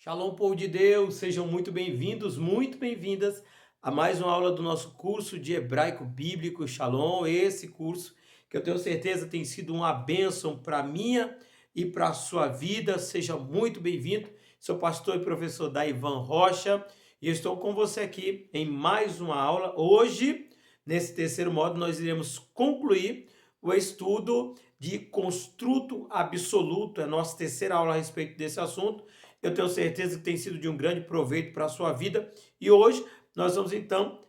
Shalom, povo de Deus, sejam muito bem-vindos, muito bem-vindas a mais uma aula do nosso curso de hebraico bíblico Shalom. Esse curso que eu tenho certeza tem sido uma bênção para a minha e para a sua vida. Seja muito bem-vindo. Sou pastor e professor Daivan Rocha e estou com você aqui em mais uma aula. Hoje, nesse terceiro módulo, nós iremos concluir o estudo de construto absoluto. É a nossa terceira aula a respeito desse assunto. Eu tenho certeza que tem sido de um grande proveito para a sua vida. E hoje nós vamos então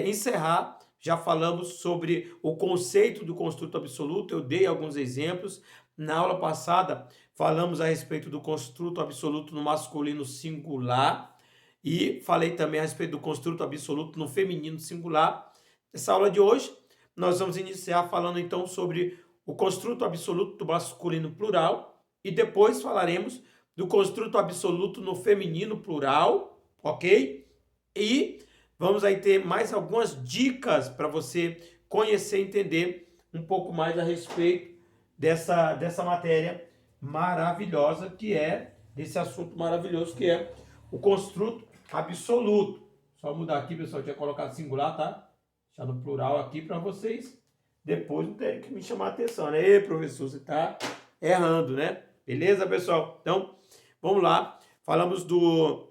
encerrar. Já falamos sobre o conceito do construto absoluto, eu dei alguns exemplos. Na aula passada falamos a respeito do construto absoluto no masculino singular e falei também a respeito do construto absoluto no feminino singular. Nessa aula de hoje nós vamos iniciar falando então sobre o construto absoluto do masculino plural e depois falaremos do construto absoluto no feminino plural, ok? E vamos aí ter mais algumas dicas para você conhecer e entender um pouco mais a respeito dessa matéria maravilhosa que é, desse assunto maravilhoso que é o construto absoluto. Só mudar aqui, pessoal, eu tinha colocado singular, tá? Deixar no plural aqui para vocês depois não terem que me chamar a atenção, né? Ei, professor, você tá errando, né? Beleza, pessoal? Então, vamos lá. Falamos do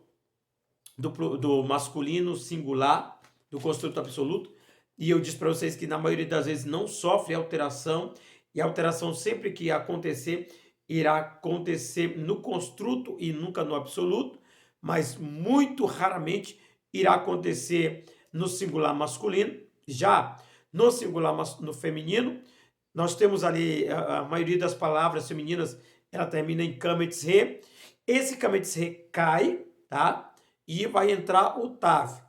masculino singular, do construto absoluto. E eu disse para vocês que na maioria das vezes não sofre alteração. E a alteração sempre que acontecer, irá acontecer no construto e nunca no absoluto. Mas muito raramente irá acontecer no singular masculino. Já no singular no feminino, nós temos ali a maioria das palavras femininas, ela termina em kametzhe. Esse kametzhe cai, tá? E vai entrar o tav.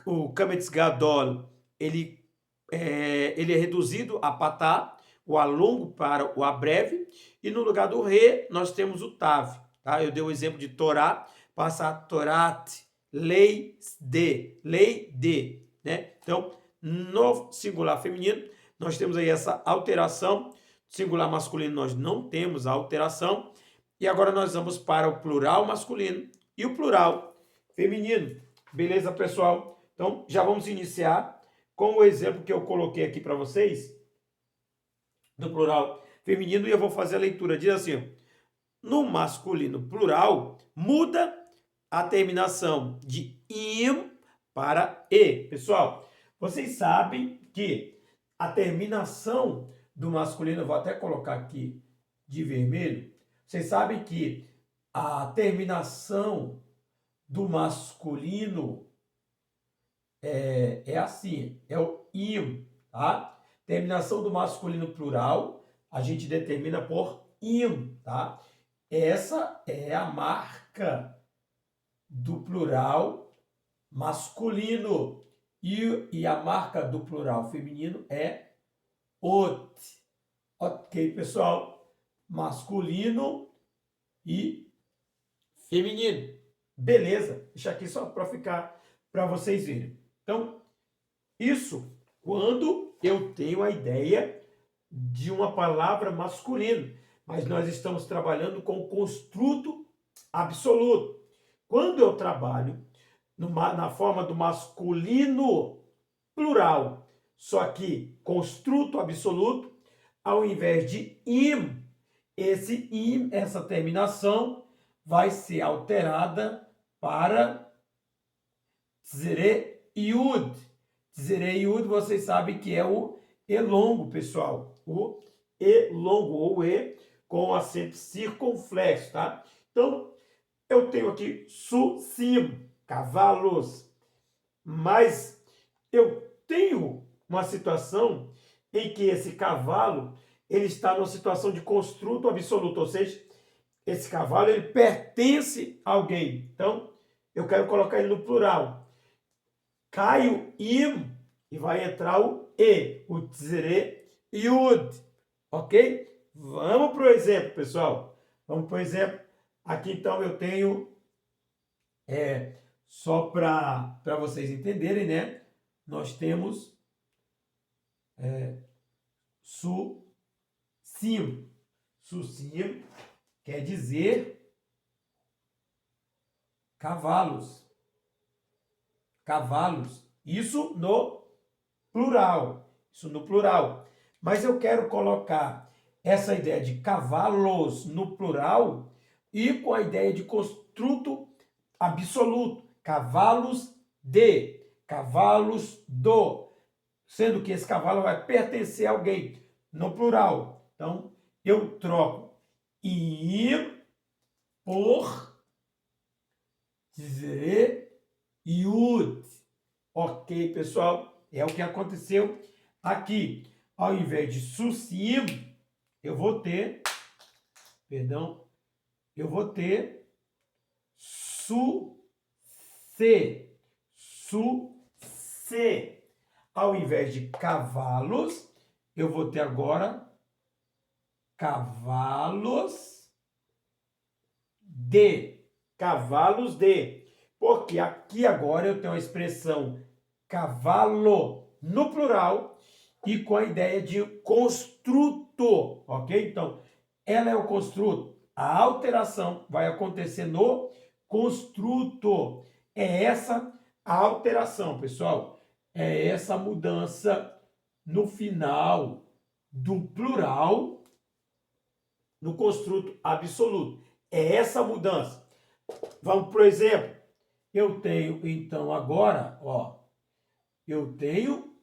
O kametz gadol, ele é reduzido a patá, o alongo para o abreve, e no lugar do re, nós temos o tav, tá? Eu dei o exemplo de Torá, passa Torat, lei de, né? Então, no singular feminino, nós temos aí essa alteração. Singular masculino nós não temos a alteração. E agora nós vamos para o plural masculino e o plural feminino. Beleza, pessoal? Então, já vamos iniciar com o exemplo que eu coloquei aqui para vocês do plural feminino e eu vou fazer a leitura. Diz assim: no masculino plural, muda a terminação de im para e. Pessoal, vocês sabem que a terminação do masculino, eu vou até colocar aqui de vermelho, vocês sabem que a terminação do masculino é assim, é o im, tá? Terminação do masculino plural, a gente determina por im, tá? Essa é a marca do plural masculino. E a marca do plural feminino é ot. Ok, pessoal? Masculino e feminino. Beleza? Deixa aqui só para ficar, para vocês verem. Então, isso quando eu tenho a ideia de uma palavra masculino, mas nós estamos trabalhando com o construto absoluto. Quando eu trabalho na forma do masculino plural, só que construto absoluto, ao invés de im, essa terminação vai ser alterada para tzereyud. Tzereyud, vocês sabem que é o E longo, pessoal. O E longo, ou E com acento circunflexo, tá? Então, eu tenho aqui sucim, cavalos. Mas eu tenho uma situação em que esse cavalo ele está numa situação de construto absoluto, ou seja, esse cavalo ele pertence a alguém. Então, eu quero colocar ele no plural. Cai o im e vai entrar o e, o tzere e o ud, ok? Vamos para o exemplo, pessoal. Vamos para o exemplo. Aqui, então, eu tenho, só para vocês entenderem, né? Nós temos sucim. Sucim quer dizer cavalos. Cavalos. Isso no plural. Isso no plural. Mas eu quero colocar essa ideia de cavalos no plural e com a ideia de construto absoluto. Cavalos de, cavalos do. Sendo que esse cavalo vai pertencer a alguém no plural. Então, eu troco ir por dizer iud. Ok, pessoal? É o que aconteceu aqui. Ao invés de sucim, eu vou ter su-se. Su-se. Ao invés de cavalos, eu vou ter agora cavalos de. Cavalos de. Porque aqui agora eu tenho a expressão cavalo no plural e com a ideia de construto, ok? Então, ela é o construto. A alteração vai acontecer no construto. É essa a alteração, pessoal. É essa mudança no final do plural no construto absoluto. É essa mudança. Vamos, por exemplo, eu tenho, então, agora, ó, eu tenho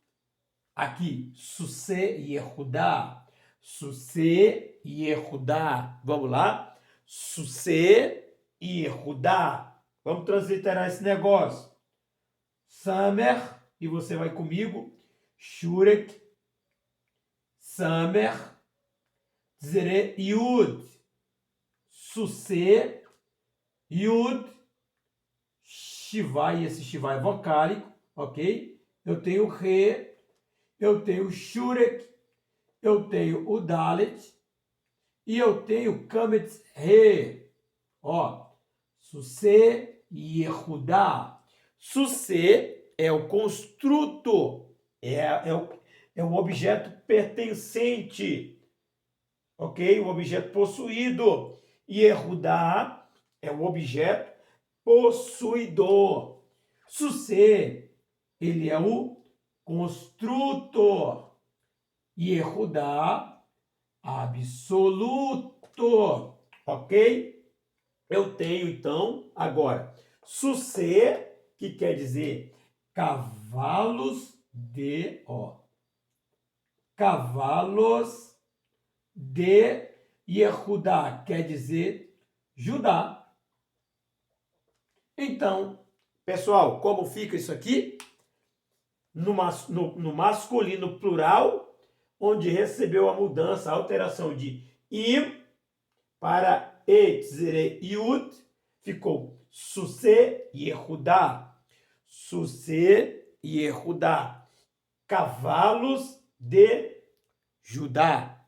aqui, Susse Yehudá. Susse Yehudá. Vamos lá? Susse Yehudá. Vamos transliterar esse negócio. Samer, e você vai comigo. Shurek. Samer. Zere Yud. Susse. Yud. Shivá, e esse Shivá é vocálico, ok? Eu tenho Re, eu tenho Shurek, eu tenho o Dalet e eu tenho Kametz Re. Ó, Susse Yehudá. Susse é o construto, é o objeto pertencente, ok? O objeto possuído. Yehudá é o objeto possuidor. Susse, ele é o construtor. Yehudá, absoluto. Ok? Eu tenho, então, agora, Susse, que quer dizer cavalos de, ó, cavalos de Yehudá, quer dizer Judá. Então, pessoal, como fica isso aqui? No masculino plural, onde recebeu a mudança, a alteração de im para etzere iud, ficou Susse Yehudá. Susse Yehudá. Cavalos de Judá.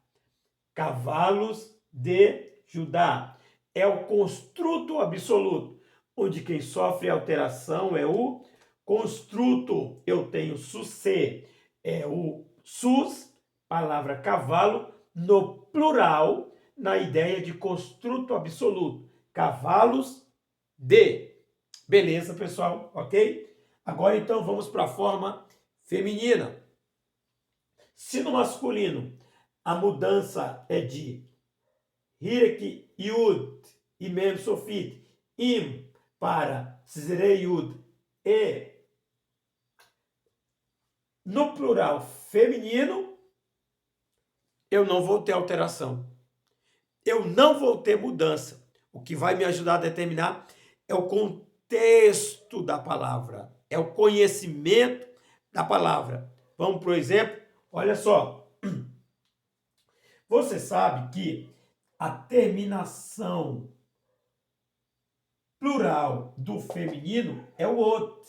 Cavalos de Judá. É o construto absoluto, onde quem sofre alteração é o construto. Eu tenho Susse, é o sus, palavra cavalo, no plural, na ideia de construto absoluto. Cavalos de. Beleza, pessoal? Ok? Agora, então, vamos para a forma feminina. Se no masculino a mudança é de Hirek Yud e Mem Sofit, Im para Tzrei Yud e no plural feminino, eu não vou ter alteração. Eu não vou ter mudança. O que vai me ajudar a determinar é o contexto da palavra, é o conhecimento da palavra. Vamos para o exemplo? Olha só. Você sabe que a terminação plural do feminino é o ot.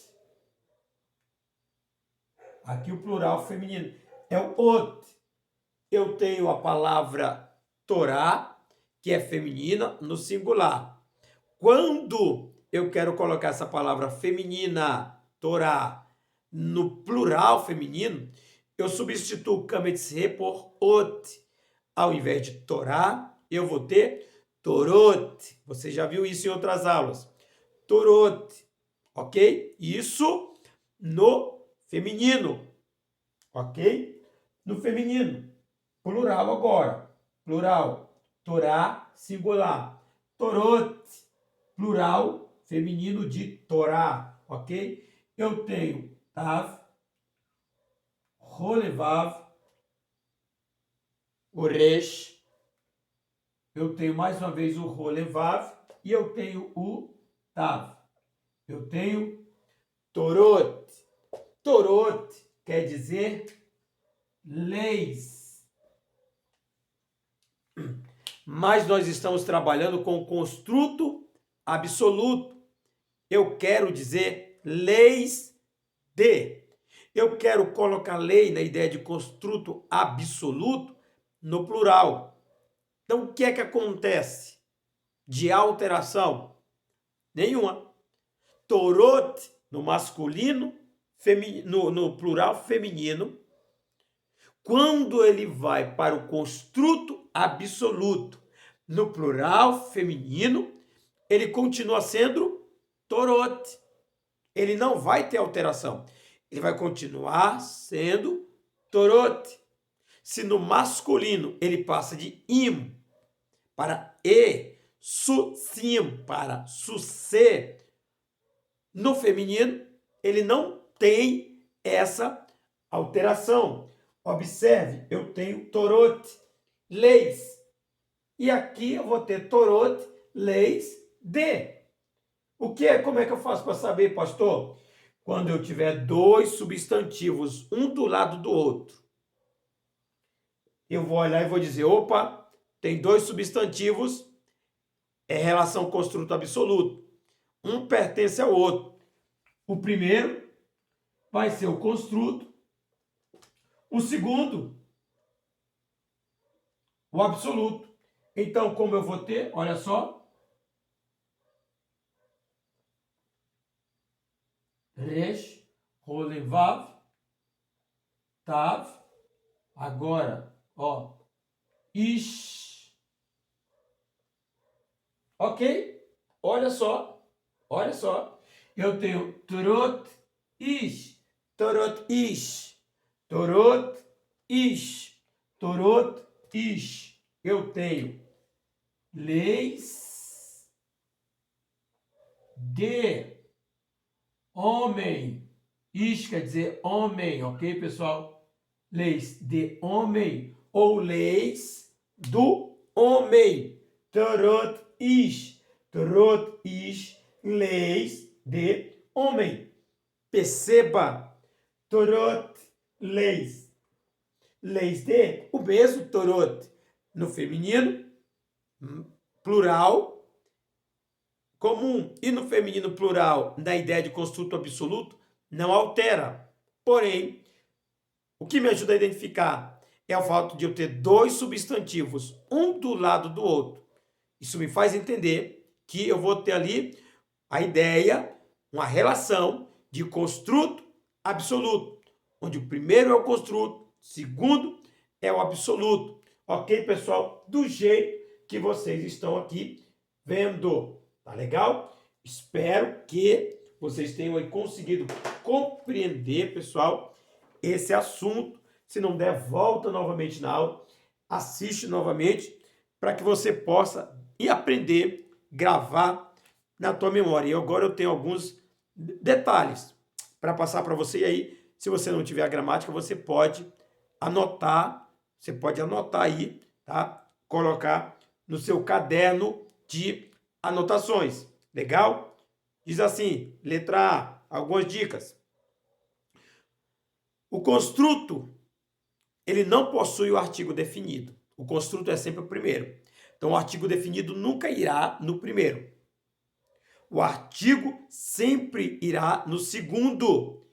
Aqui o plural feminino é o ot. Eu tenho a palavra Torá, que é feminina, no singular. Quando eu quero colocar essa palavra feminina, Torá, no plural feminino, eu substituo Kametzhe por ot. Ao invés de Torá, eu vou ter Torot. Você já viu isso em outras aulas. torot, ok? Isso no feminino, ok? No feminino, plural agora, plural, Torá, singular, torot, plural, feminino de Torá, ok? Eu tenho tav, rolevav, o resh, eu tenho mais uma vez o rolevav e eu tenho o tav. Eu tenho torot. Torot quer dizer leis. Mas nós estamos trabalhando com o construto absoluto. Eu quero dizer leis de. Eu quero colocar lei na ideia de construto absoluto no plural. Então, o que é que acontece de alteração? Nenhuma. Torot no masculino, no plural feminino, quando ele vai para o construto absoluto no plural feminino, ele continua sendo torot. Ele não vai ter alteração. Ele vai continuar sendo torot. Se no masculino ele passa de im para e, sim para sucê, no feminino ele não tem essa alteração. Observe, eu tenho torot, leis. E aqui eu vou ter torot, leis de. Como é que eu faço para saber, pastor? Quando eu tiver dois substantivos, um do lado do outro, eu vou olhar e vou dizer, opa, tem dois substantivos, é relação construto absoluto. Um pertence ao outro. O primeiro vai ser o construto, o segundo, o absoluto. Então, como eu vou ter, olha só, resh, rolevav, tav, agora, ó, ish. Ok? Olha só, olha só. Eu tenho torot, ish, torot, ish, torot, ish, torot, ish. Eu tenho leis de homem. Ish quer dizer homem, ok, pessoal? Leis de homem ou leis do homem. Torot ish, leis de homem. Perceba, torot, leis. Leis de, o mesmo torot no feminino, plural, comum, e no feminino plural, na ideia de construto absoluto, não altera. Porém, o que me ajuda a identificar é o fato de eu ter dois substantivos, um do lado do outro. Isso me faz entender que eu vou ter ali a ideia, uma relação de construto absoluto, onde o primeiro é o construto, o segundo é o absoluto. Ok, pessoal? Do jeito que vocês estão aqui vendo. Tá legal? Espero que vocês tenham aí conseguido compreender, pessoal, esse assunto. Se não der, volta novamente na aula, assiste novamente, para que você possa ir aprender, gravar na tua memória. E agora eu tenho alguns detalhes para passar para você. E aí, se você não tiver a gramática, você pode anotar aí, tá? Colocar no seu caderno de anotações. Legal? Diz assim, letra A, algumas dicas. O construto, ele não possui o artigo definido. O construto é sempre o primeiro. Então, o artigo definido nunca irá no primeiro. O artigo sempre irá no segundo.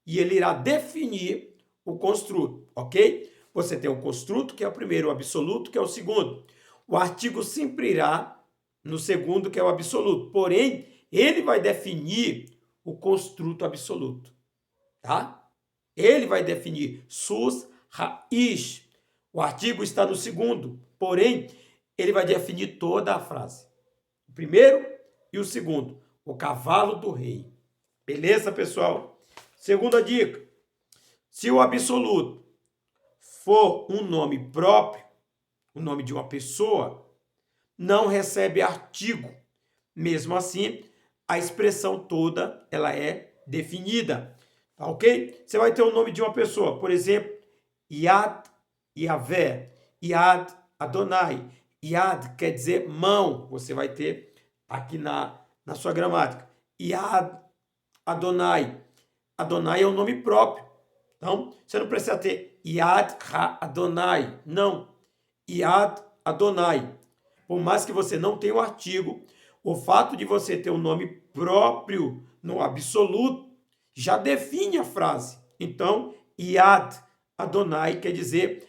E ele irá definir o construto, ok? Você tem o construto, que é o primeiro, o absoluto, que é o segundo. O artigo sempre irá no segundo, que é o absoluto. Porém, ele vai definir o construto absoluto, tá? Ele vai definir sus, raiz. O artigo está no segundo, porém, ele vai definir toda a frase. O primeiro e o segundo. o cavalo do rei. Beleza, pessoal? Segunda dica. Se o absoluto for um nome próprio, o nome de uma pessoa, não recebe artigo. Mesmo assim, a expressão toda ela é definida. Tá ok? Você vai ter o nome de uma pessoa, por exemplo, Yad Yavé, Yad Adonai. Yad quer dizer mão, você vai ter aqui na sua gramática. Yad Adonai. Adonai é um nome próprio. Então, você não precisa ter Yad Ha-Adonai. Não. Yad Adonai. Por mais que você não tenha o artigo, o fato de você ter um nome próprio no absoluto já define a frase. Então, Yad Adonai quer dizer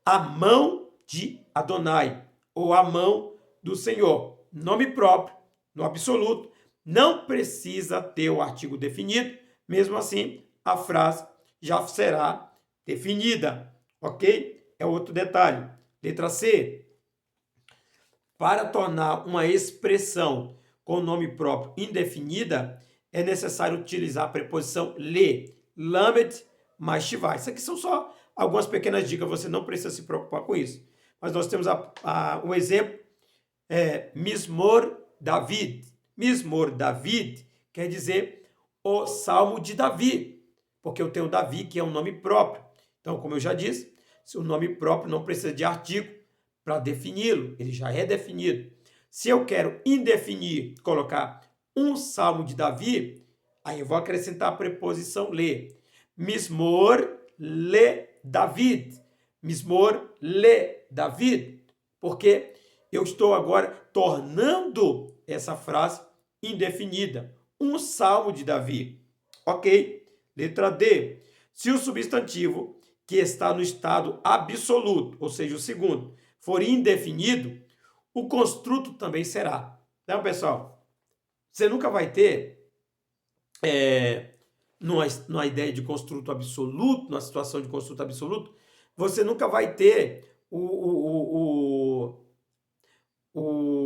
a mão de Adonai, ou a mão do Senhor. Nome próprio, no absoluto, não precisa ter o artigo definido, mesmo assim, a frase já será definida, ok? É outro detalhe. Letra C. Para tornar uma expressão com nome próprio indefinida, é necessário utilizar a preposição le, lamed, mais shivai. Isso aqui são só algumas pequenas dicas, você não precisa se preocupar com isso. Mas nós temos um exemplo, Mismor David. Mismor David quer dizer o Salmo de Davi, porque eu tenho Davi, que é um nome próprio. Então, como eu já disse, se o nome próprio não precisa de artigo para defini-lo, ele já é definido. Se eu quero indefinir, colocar um Salmo de Davi, aí eu vou acrescentar a preposição le. Mismor le David. Mismor le David. Porque eu estou agora tornando essa frase indefinida. Um Salmo de Davi. Ok? Letra D. Se o substantivo que está no estado absoluto, ou seja, o segundo, for indefinido, o construto também será. Então, pessoal, você nunca vai ter, numa ideia de construto absoluto, numa situação de construto absoluto, você nunca vai ter o